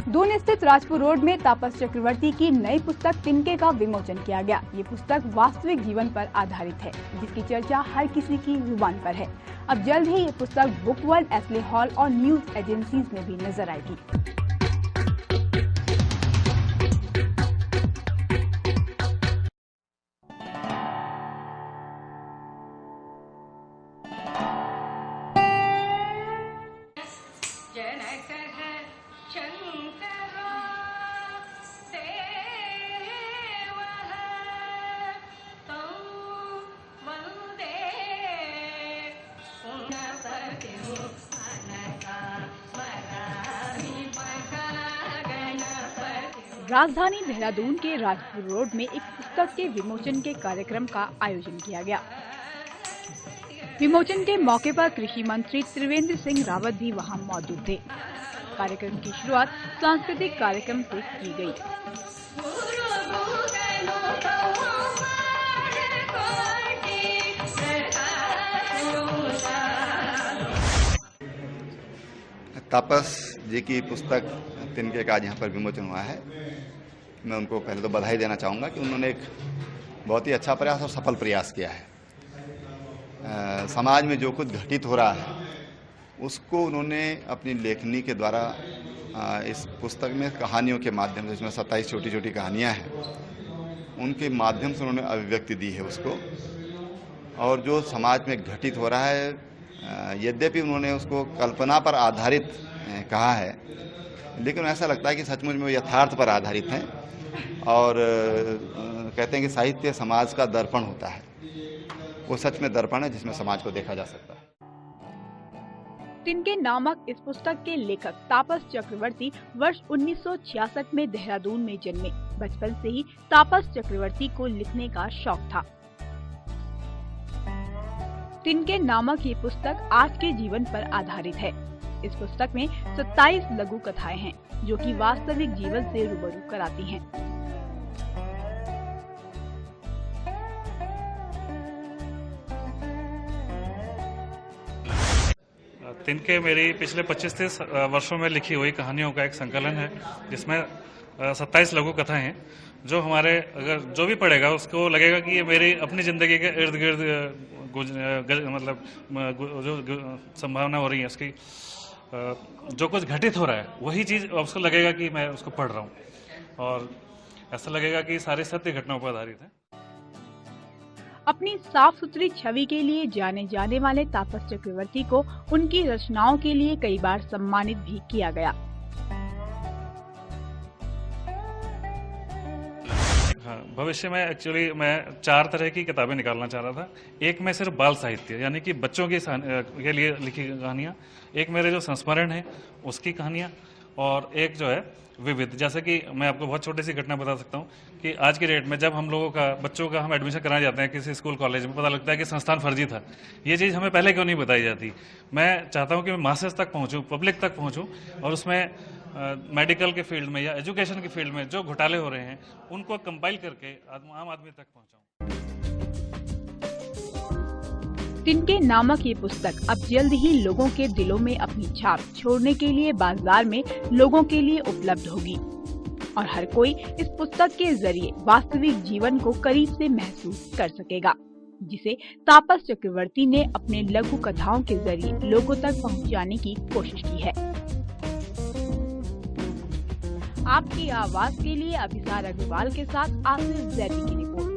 दून स्थित राजपुर रोड में तापस चक्रवर्ती की नई पुस्तक तिनके का विमोचन किया गया। ये पुस्तक वास्तविक जीवन पर आधारित है, जिसकी चर्चा हर किसी की जुबान पर है। अब जल्द ही ये पुस्तक बुक वर्ल्ड, एस्ले हॉल और न्यूज एजेंसीज में भी नजर आएगी। राजधानी देहरादून के राजपुर रोड में एक पुस्तक के विमोचन के कार्यक्रम का आयोजन किया गया। विमोचन के मौके पर कृषि मंत्री त्रिवेंद्र सिंह रावत भी वहां मौजूद थे। कार्यक्रम की शुरुआत सांस्कृतिक कार्यक्रम से की गई। तापस जी की पुस्तक तिनके का आज यहाँ पर विमोचन हुआ है। मैं उनको पहले तो बधाई देना चाहूँगा कि उन्होंने एक बहुत ही अच्छा प्रयास और सफल प्रयास किया है। समाज में जो कुछ घटित हो रहा है उसको उन्होंने अपनी लेखनी के द्वारा इस पुस्तक में कहानियों के माध्यम से, इसमें 27 छोटी छोटी कहानियाँ हैं, उनके माध्यम से उन्होंने अभिव्यक्ति दी है उसको। और जो समाज में घटित हो रहा है, यद्यपि उन्होंने उसको कल्पना पर आधारित कहा है, लेकिन ऐसा लगता है कि सचमुच में वो यथार्थ पर आधारित हैं। और कहते हैं कि साहित्य समाज का दर्पण होता है। वो सच में दर्पण है जिसमें समाज को देखा जा सकता है। तिनके नामक इस पुस्तक के लेखक तापस चक्रवर्ती वर्ष 1966 में देहरादून में जन्मे। बचपन से ही तापस चक्रवर्ती को लिखने का शौक था। तिनके नामक ये पुस्तक आज के जीवन पर आधारित है। इस पुस्तक में 27 लघु कथाएं हैं, जो कि वास्तविक जीवन से रूबरू कराती हैं। तिनके मेरी पिछले 25-30 वर्षों में लिखी हुई कहानियों का एक संकलन है, जिसमें 27 लघु कथाएं हैं, जो हमारे अगर जो भी पढ़ेगा उसको लगेगा कि ये मेरी अपनी जिंदगी के इर्द गिर्द मतलब जो संभावना हो रही है उसकी, जो कुछ घटित हो रहा है वही चीज उसको लगेगा कि मैं उसको पढ़ रहा हूँ, और ऐसा लगेगा कि सारी सत्य घटनाओं पर आधारित है। अपनी साफ सुथरी छवि के लिए जाने जाने वाले तापस चक्रवर्ती को उनकी रचनाओं के लिए कई बार सम्मानित भी किया गया। हाँ, भविष्य में एक्चुअली मैं 4 तरह की किताबें निकालना चाह रहा था। एक में सिर्फ बाल साहित्य यानी कि बच्चों के लिए लिखी कहानियाँ, एक मेरे जो संस्मरण है उसकी कहानियाँ, और एक जो है विविध। जैसे कि मैं आपको बहुत छोटी सी घटना बता सकता हूँ कि आज की डेट में जब हम लोगों का बच्चों का हम एडमिशन कराने जाते हैं किसी स्कूल कॉलेज में, पता लगता है कि संस्थान फर्जी था। ये चीज़ हमें पहले क्यों नहीं बताई जाती। मैं चाहता हूँ कि मैं मासेस तक पहुँचूँ, पब्लिक तक पहुँचूँ, और उसमें मेडिकल के फील्ड में या एजुकेशन के फील्ड में जो घोटाले हो रहे हैं उनको कंपाइल करके आम आदमी तक पहुँचाऊँ। तिनके नामक ये पुस्तक अब जल्द ही लोगों के दिलों में अपनी छाप छोड़ने के लिए बाजार में लोगों के लिए उपलब्ध होगी, और हर कोई इस पुस्तक के जरिए वास्तविक जीवन को करीब से महसूस कर सकेगा, जिसे तापस चक्रवर्ती ने अपने लघु कथाओं के जरिए लोगों तक पहुंचाने की कोशिश की है। आपकी आवाज के लिए अभिसार अग्रवाल के साथ आसिफ जैदी की रिपोर्ट।